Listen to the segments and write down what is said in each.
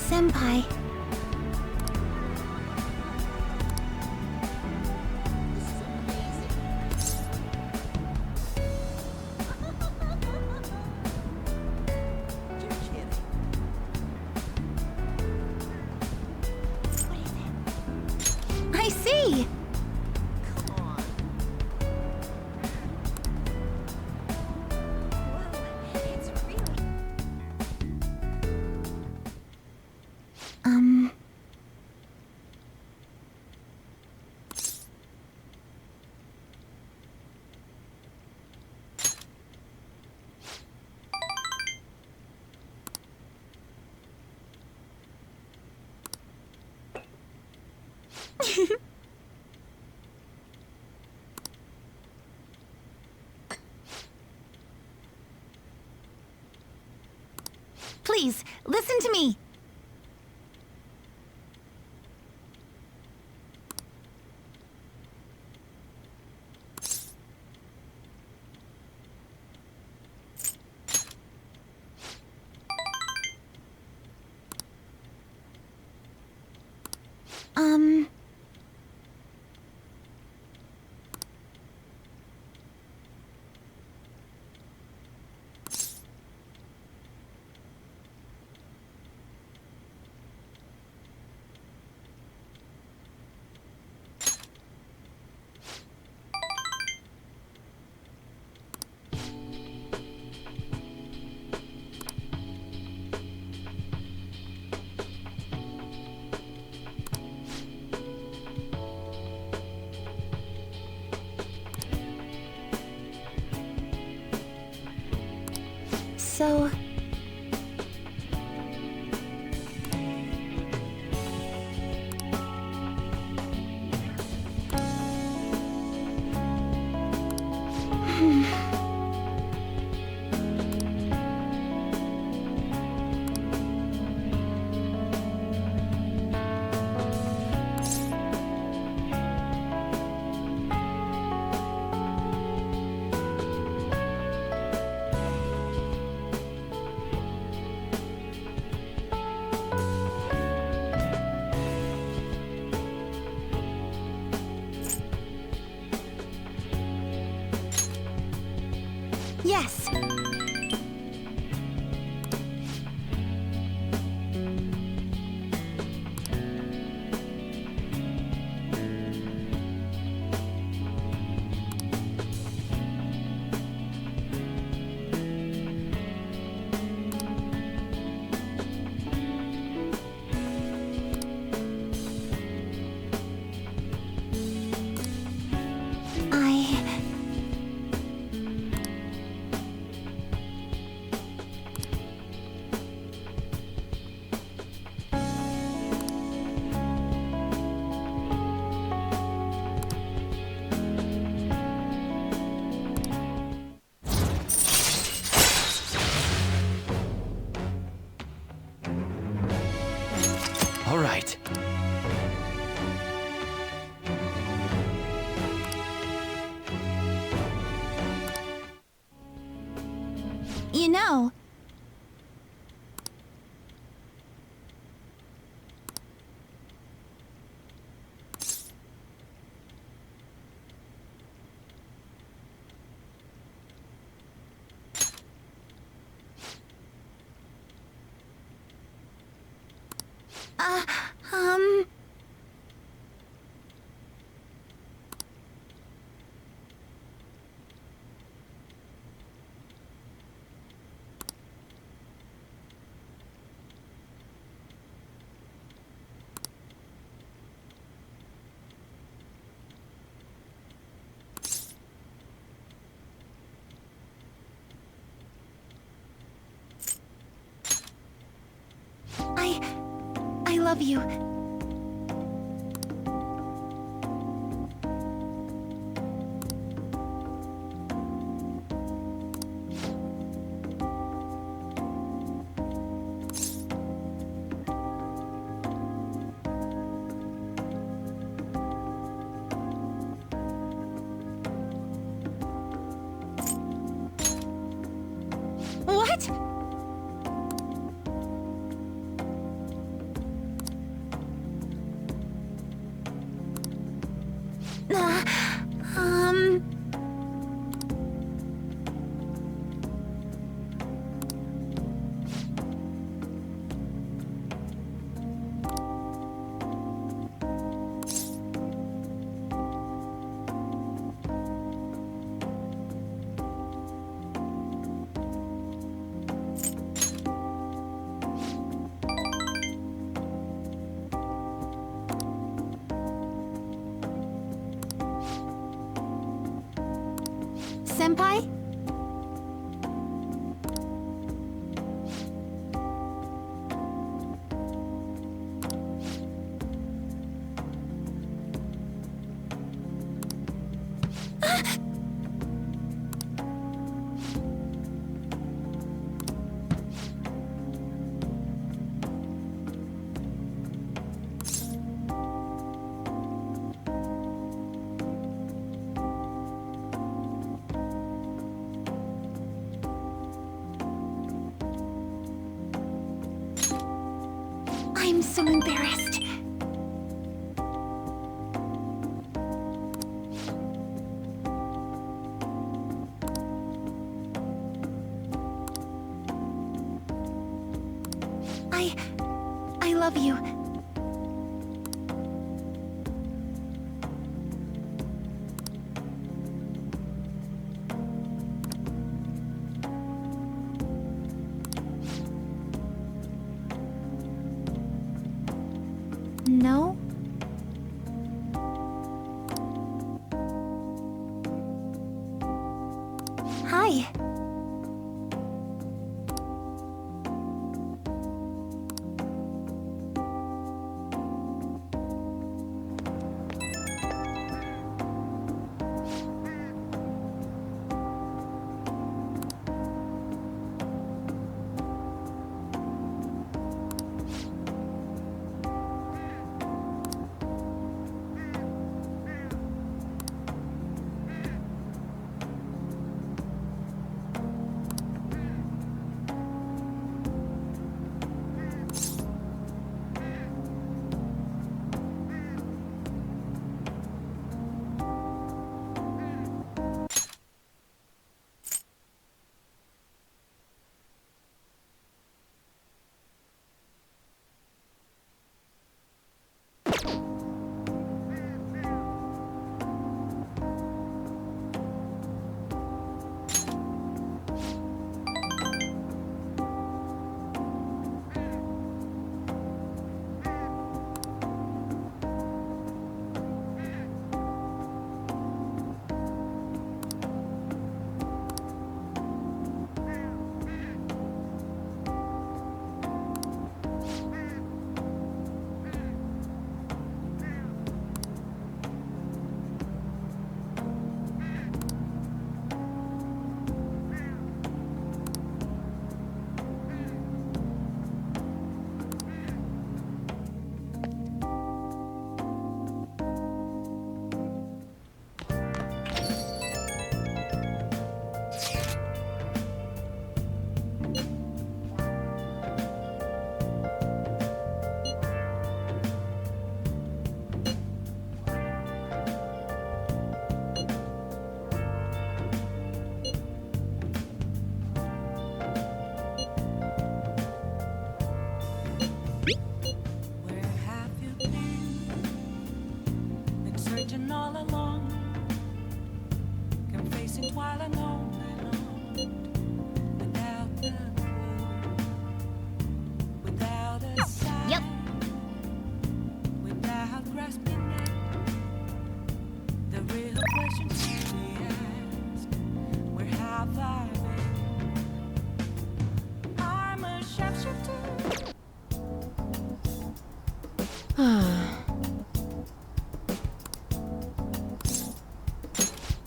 Senpai. I see! Please, listen to me. So... Yes. All right. You know... Uh, um... I love you. Uh, um... Senpai? I'm so embarrassed. I love you. No? Hi.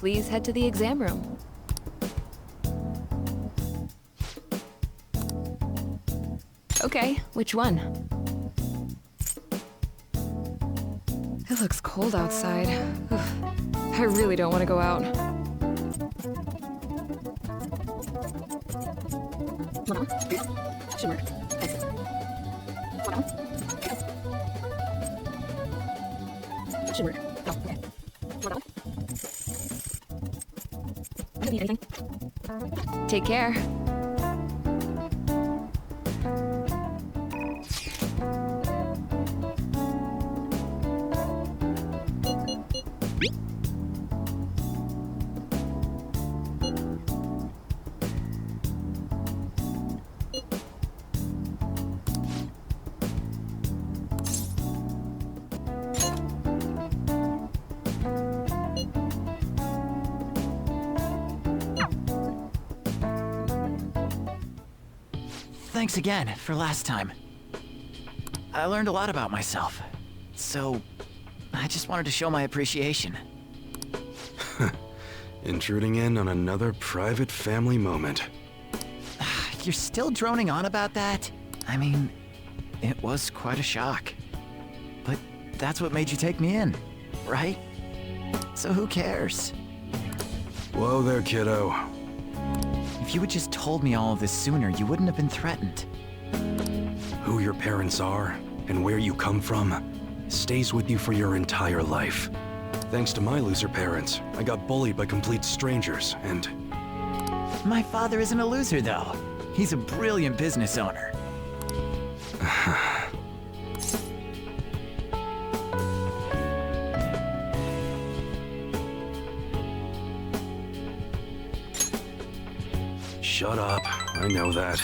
Please head to the exam room. Okay, which one? It looks cold outside. Oof. I really don't want to go out. Take care. Thanks again for last time. I learned a lot about myself. So, I just wanted to show my appreciation. Intruding in on another private family moment. You're still droning on about that? I mean, it was quite a shock. But that's what made you take me in, right? So who cares? Whoa there, kiddo. If you had just told me all of this sooner, you wouldn't have been threatened. Who your parents are and where you come from stays with you for your entire life. Thanks to my loser parents, I got bullied by complete strangers and... My father isn't a loser, though. He's a brilliant business owner. Shut up, I know that.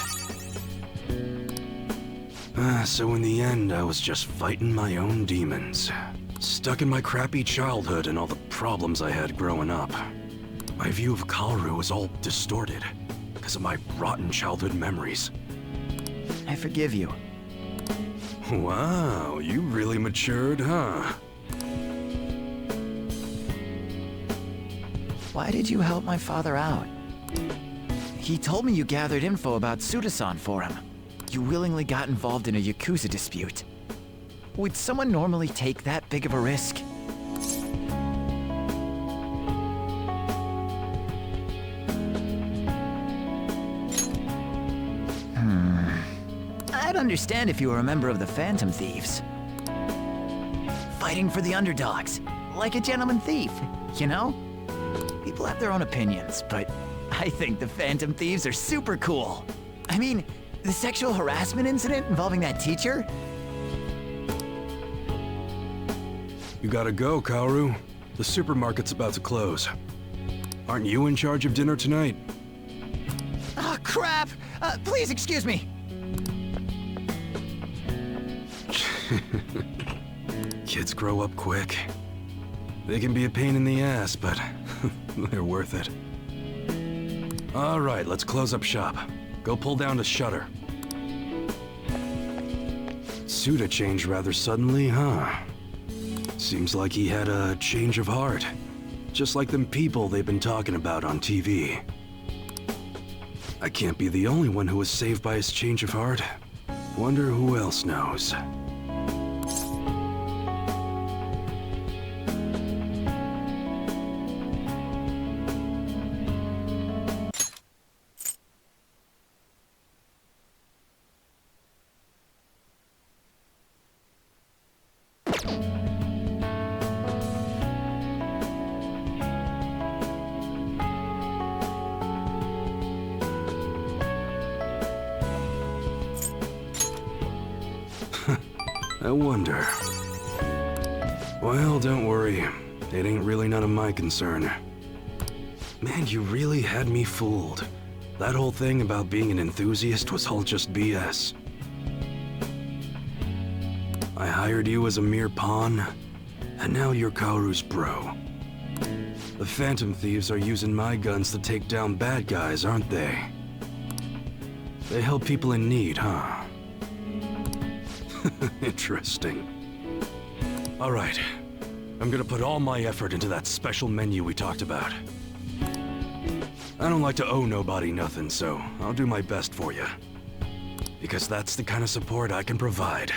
So in the end, I was just fighting my own demons. Stuck in my crappy childhood and all the problems I had growing up. My view of Kaoru was all distorted because of my rotten childhood memories. I forgive you. Wow, you really matured, huh? Why did you help my father out? He told me you gathered info about Suda-san for him. You willingly got involved in a Yakuza dispute. Would someone normally take that big of a risk? I'd understand if you were a member of the Phantom Thieves. Fighting for the underdogs, like a gentleman thief, you know? People have their own opinions, but I think the Phantom Thieves are super cool. I mean, the sexual harassment incident involving that teacher? You gotta go, Kaoru. The supermarket's about to close. Aren't you in charge of dinner tonight? Oh, crap! Please excuse me! Kids grow up quick. They can be a pain in the ass, but they're worth it. All right, let's close up shop. Go pull down the shutter. Suda changed rather suddenly, huh? Seems like he had a change of heart. Just like them people they've been talking about on TV. I can't be the only one who was saved by his change of heart. Wonder who else knows. I wonder. Well, don't worry. It ain't really none of my concern. Man, you really had me fooled. That whole thing about being an enthusiast was all just BS. I hired you as a mere pawn, and now you're Kaoru's bro. The Phantom Thieves are using my guns to take down bad guys, aren't they? They help people in need, huh? Interesting. All right. I'm gonna put all my effort into that special menu we talked about. I don't like to owe nobody nothing, so I'll do my best for you. Because that's the kind of support I can provide.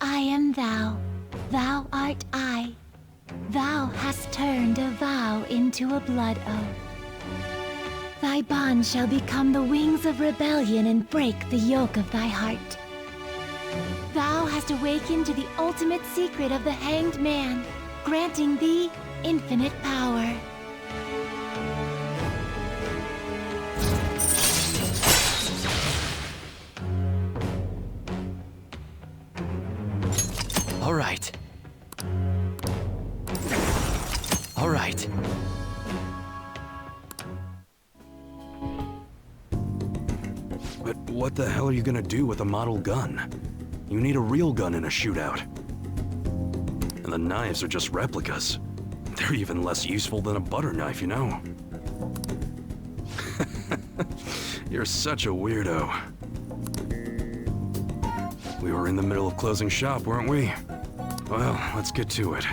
I am thou, thou art I. Thou hast turned a vow into a blood oath. Thy bond shall become the wings of rebellion and break the yoke of thy heart. Thou hast awakened to the ultimate secret of the hanged man, granting thee infinite power. All right. All right. But what the hell are you gonna do with a model gun? You need a real gun in a shootout. And the knives are just replicas. They're even less useful than a butter knife, you know? You're such a weirdo. We were in the middle of closing shop, weren't we? Well, let's get to it.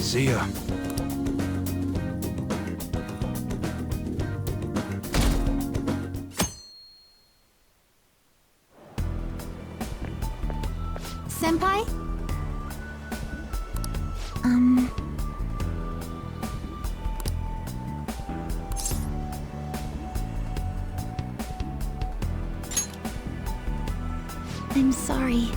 See ya. Senpai? I'm sorry.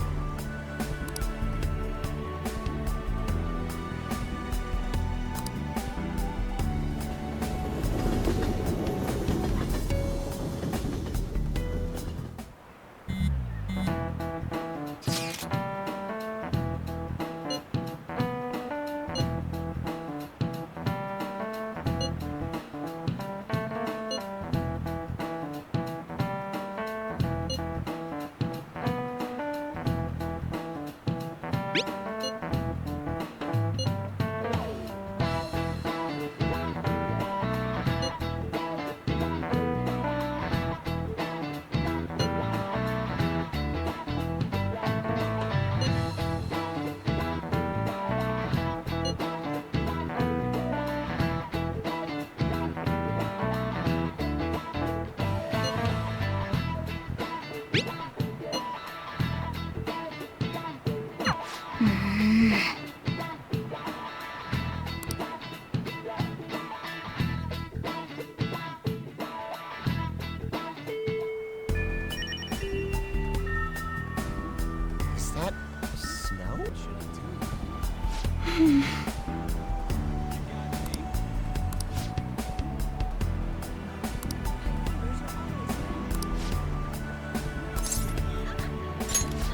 Is that snow?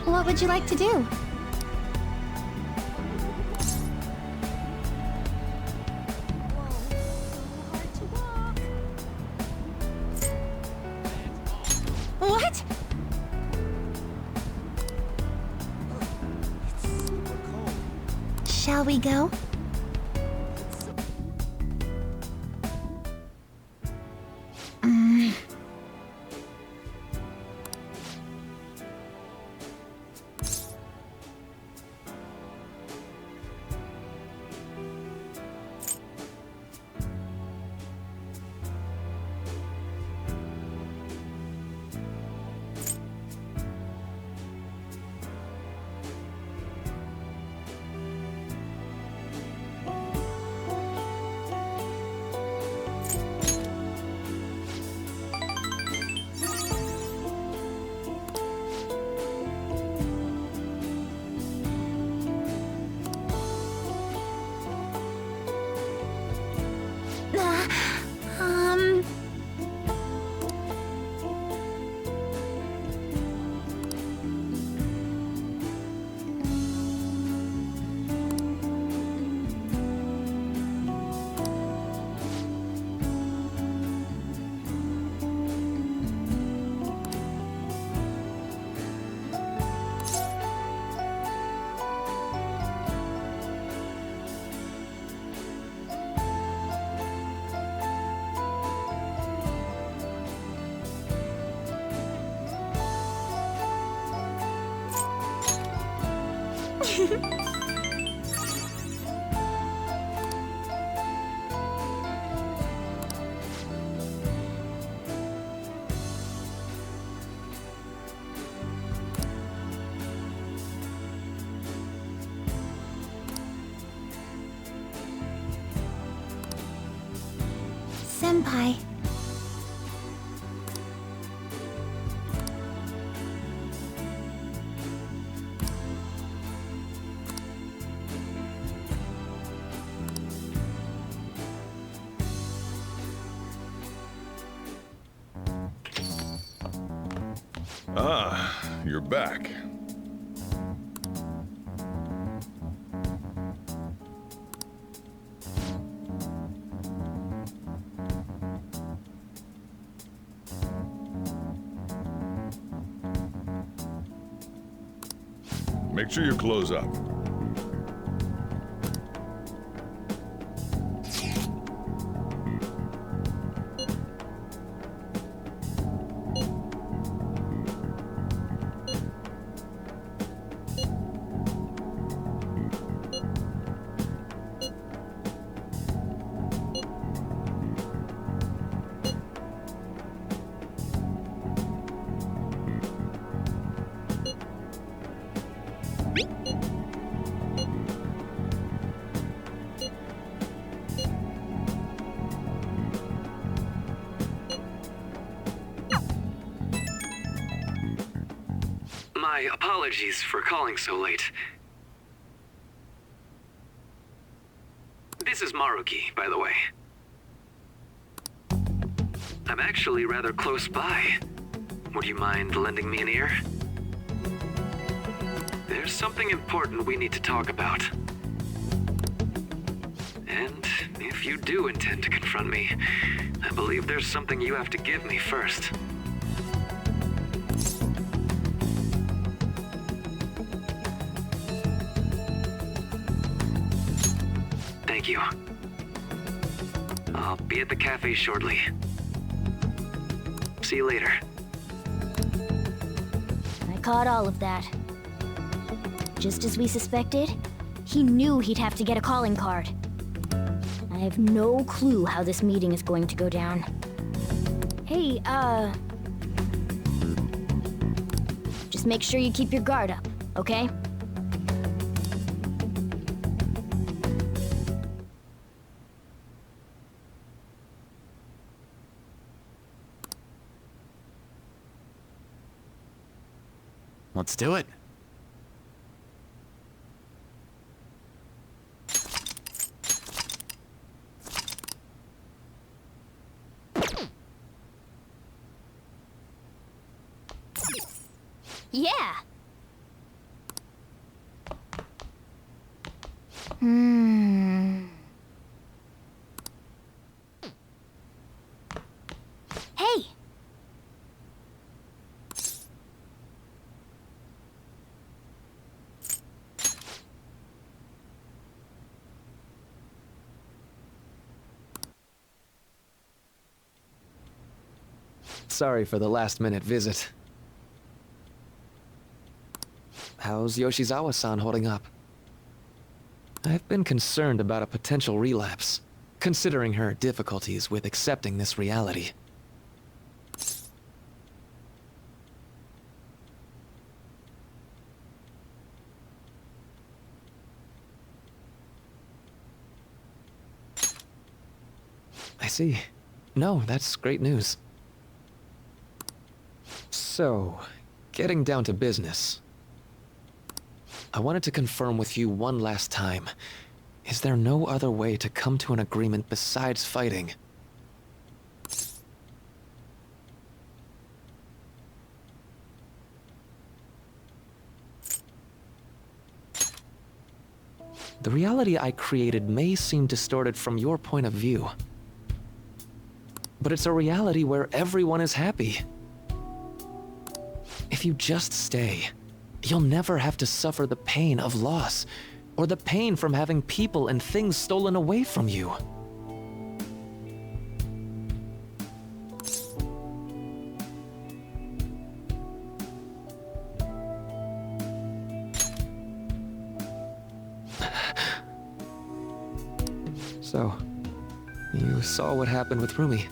What would you like to do? What? Shall we go? Um... Bye. Ah, you're back. Make sure you close up. My apologies for calling so late. This is Maruki, by the way. I'm actually rather close by. Would you mind lending me an ear? There's something important we need to talk about. And if you do intend to confront me, I believe there's something you have to give me first. Thank you. I'll be at the cafe shortly. See you later. I caught all of that. Just as we suspected, he knew he'd have to get a calling card. I have no clue how this meeting is going to go down. Hey, just make sure you keep your guard up, okay? Let's do it. Yeah! Hey! Sorry for the last-minute visit. How's Yoshizawa-san holding up? I've been concerned about a potential relapse, considering her difficulties with accepting this reality. I see. No, that's great news. So, getting down to business. I wanted to confirm with you one last time. Is there no other way to come to an agreement besides fighting? The reality I created may seem distorted from your point of view. But it's a reality where everyone is happy. If you just stay, you'll never have to suffer the pain of loss, or the pain from having people and things stolen away from you. So, you saw what happened with Rumi.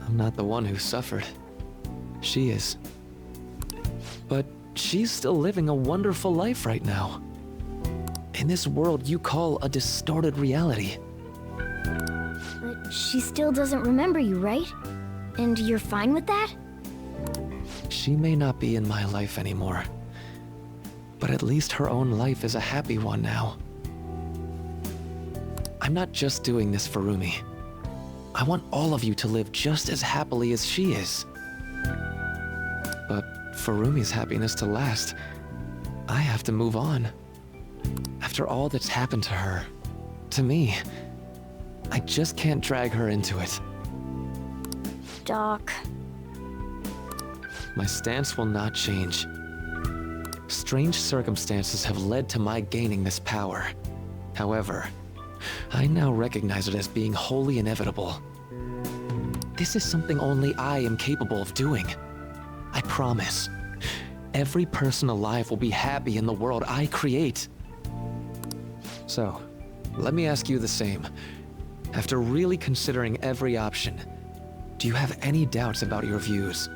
I'm not the one who suffered. She is. But she's still living a wonderful life right now. In this world you call a distorted reality. She still doesn't remember you, right? And you're fine with that? She may not be in my life anymore, but at least her own life is a happy one now. I'm not just doing this for Rumi. I want all of you to live just as happily as she is. But for Rumi's happiness to last, I have to move on. After all that's happened to her, to me, I just can't drag her into it. Doc. My stance will not change. Strange circumstances have led to my gaining this power. However, I now recognize it as being wholly inevitable. This is something only I am capable of doing. I promise. Every person alive will be happy in the world I create. So, let me ask you the same. After really considering every option, do you have any doubts about your views?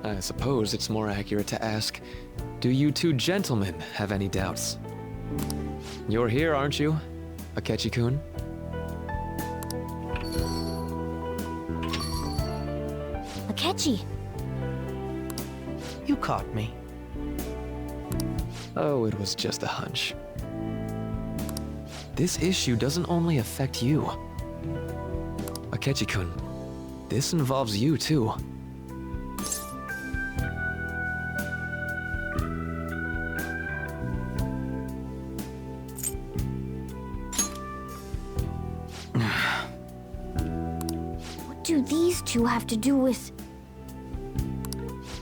I suppose it's more accurate to ask, do you two gentlemen have any doubts? You're here, aren't you, Akechi-kun? Akechi! You caught me. Oh, it was just a hunch. This issue doesn't only affect you. Akechi-kun, this involves you too. What do these two have to do with...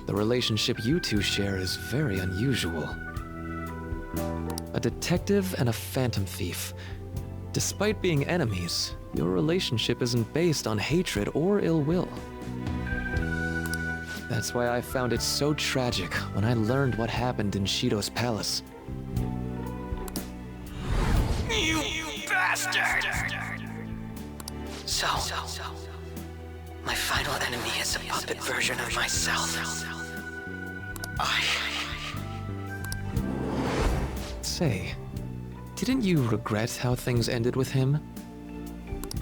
The relationship you two share is very unusual. A detective and a phantom thief. Despite being enemies, your relationship isn't based on hatred or ill will. That's why I found it so tragic when I learned what happened in Shido's palace. You bastard! So, my final enemy is a puppet version of myself. Say, didn't you regret how things ended with him?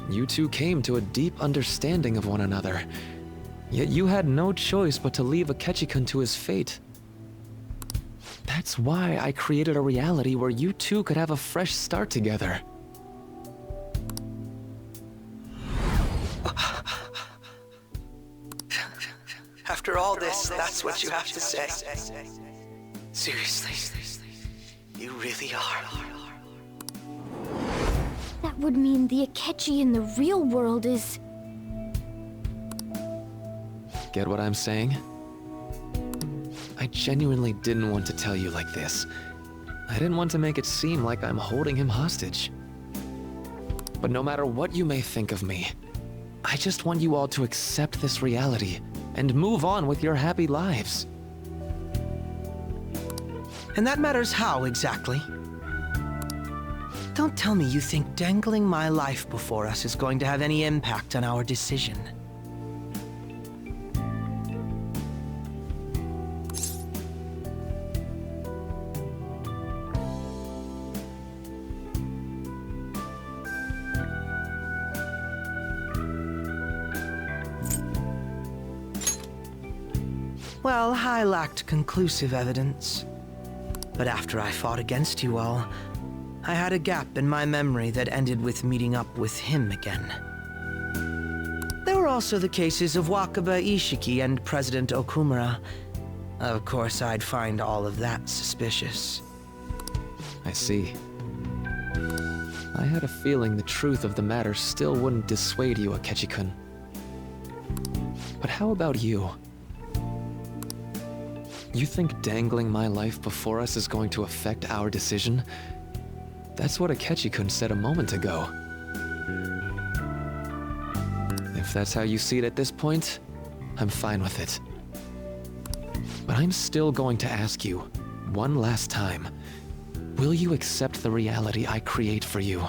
You two came to a deep understanding of one another, yet you had no choice but to leave Akechi-kun to his fate. That's why I created a reality where you two could have a fresh start together. After all this, that's what you have to say. Seriously, you really are. That would mean the Akechi in the real world is... Get what I'm saying? I genuinely didn't want to tell you like this. I didn't want to make it seem like I'm holding him hostage. But no matter what you may think of me, I just want you all to accept this reality and move on with your happy lives. And that matters how, exactly? Don't tell me you think dangling my life before us is going to have any impact on our decision. Well, I lacked conclusive evidence. But after I fought against you all, I had a gap in my memory that ended with meeting up with him again. There were also the cases of Wakaba Ishiki and President Okumura. Of course, I'd find all of that suspicious. I see. I had a feeling the truth of the matter still wouldn't dissuade you, Akechi-kun. But how about you? You think dangling my life before us is going to affect our decision? That's what Akechi-kun said a moment ago. If that's how you see it at this point, I'm fine with it. But I'm still going to ask you, one last time, Will you accept the reality I create for you?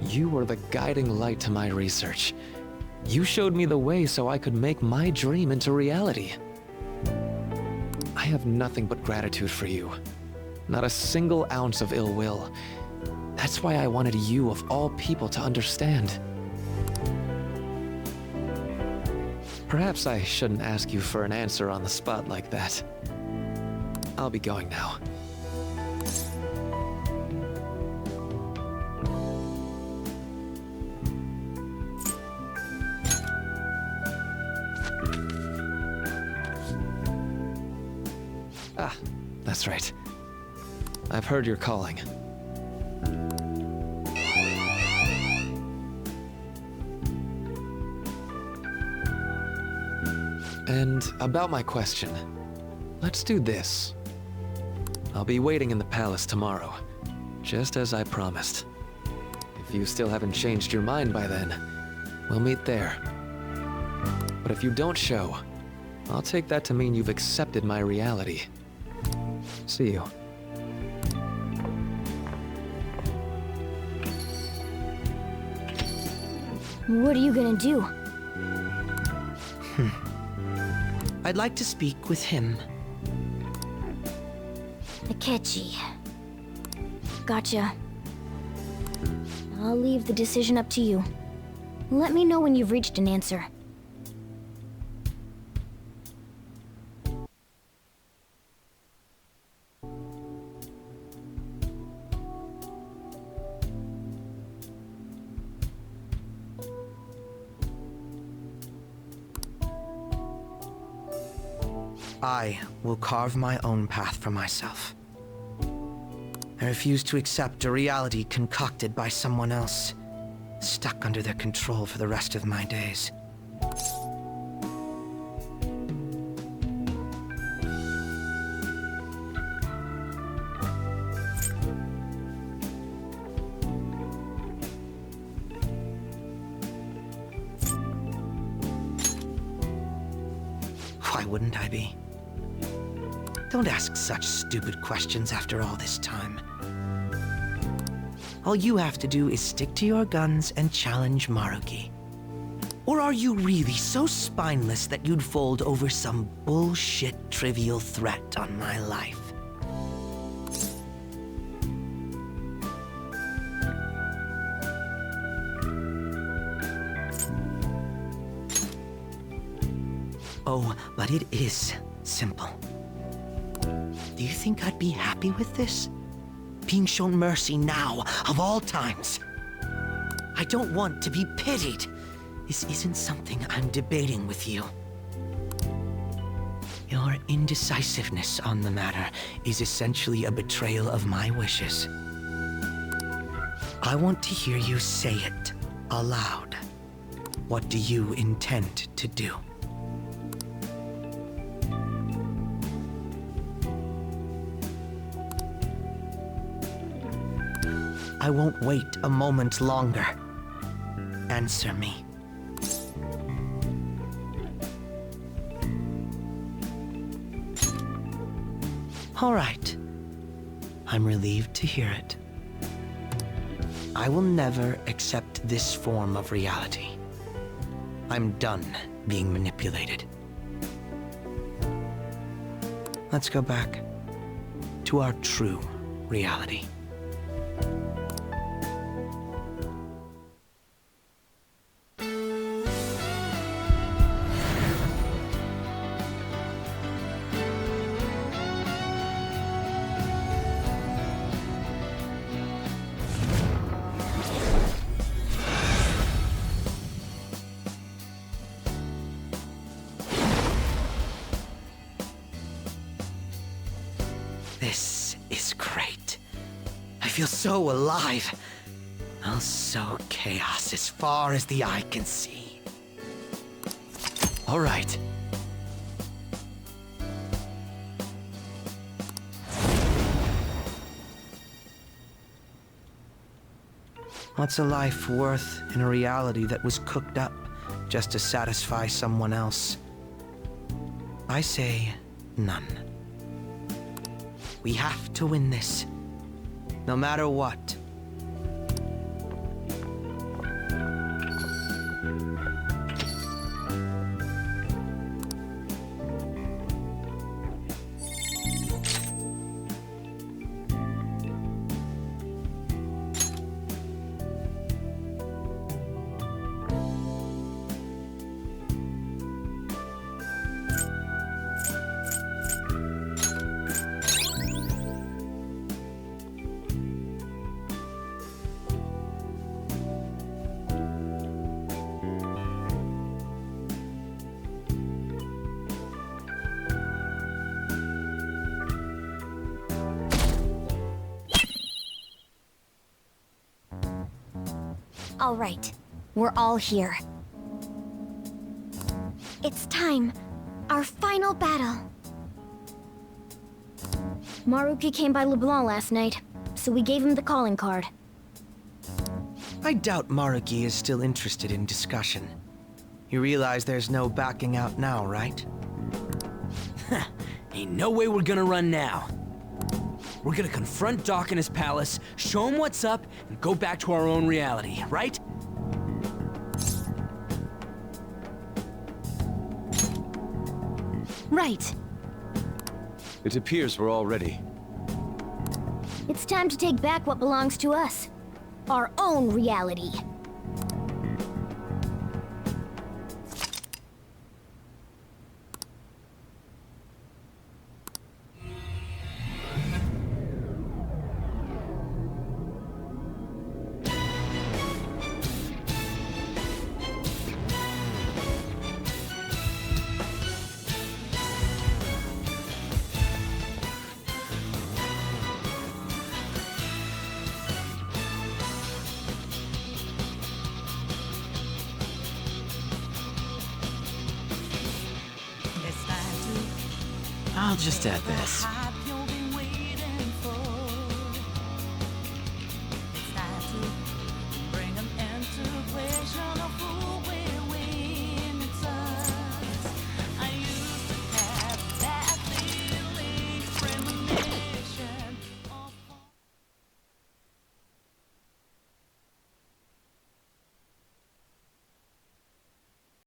You were the guiding light to my research. You showed me the way so I could make my dream into reality. I have nothing but gratitude for you. Not a single ounce of ill will. That's why I wanted you, of all people, to understand. Perhaps I shouldn't ask you for an answer on the spot like that. I'll be going now. Ah, that's right. I've heard you're calling. And about my question, let's do this. I'll be waiting in the palace tomorrow, just as I promised. If you still haven't changed your mind by then, we'll meet there. But if you don't show, I'll take that to mean you've accepted my reality. See you. What are you gonna do? I'd like to speak with him. Akechi. Gotcha. I'll leave the decision up to you. Let me know when you've reached an answer. I will carve my own path for myself. I refuse to accept a reality concocted by someone else, stuck under their control for the rest of my days. Why wouldn't I be? Don't ask such stupid questions after all this time. All you have to do is stick to your guns and challenge Maruki. Or are you really so spineless that you'd fold over some bullshit trivial threat on my life? Oh, but it is simple. Do you think I'd be happy with this? Being shown mercy now, of all times. I don't want to be pitied. This isn't something I'm debating with you. Your indecisiveness on the matter is essentially a betrayal of my wishes. I want to hear you say it aloud. What do you intend to do? I won't wait a moment longer. Answer me. All right. I'm relieved to hear it. I will never accept this form of reality. I'm done being manipulated. Let's go back to our true reality. This is great. I feel so alive. I'll sow chaos as far as the eye can see. All right. What's a life worth in a reality that was cooked up just to satisfy someone else? I say none. We have to win this. No matter what. All right, we're all here. It's time. Our final battle. Maruki came by LeBlanc last night, so we gave him the calling card. I doubt Maruki is still interested in discussion. You realize there's no backing out now, right? Ain't no way we're gonna run now. We're gonna confront Doc in his palace, show him what's up, and go back to our own reality, right? Right. It appears we're all ready. It's time to take back what belongs to us. Our own reality. I'll just add this.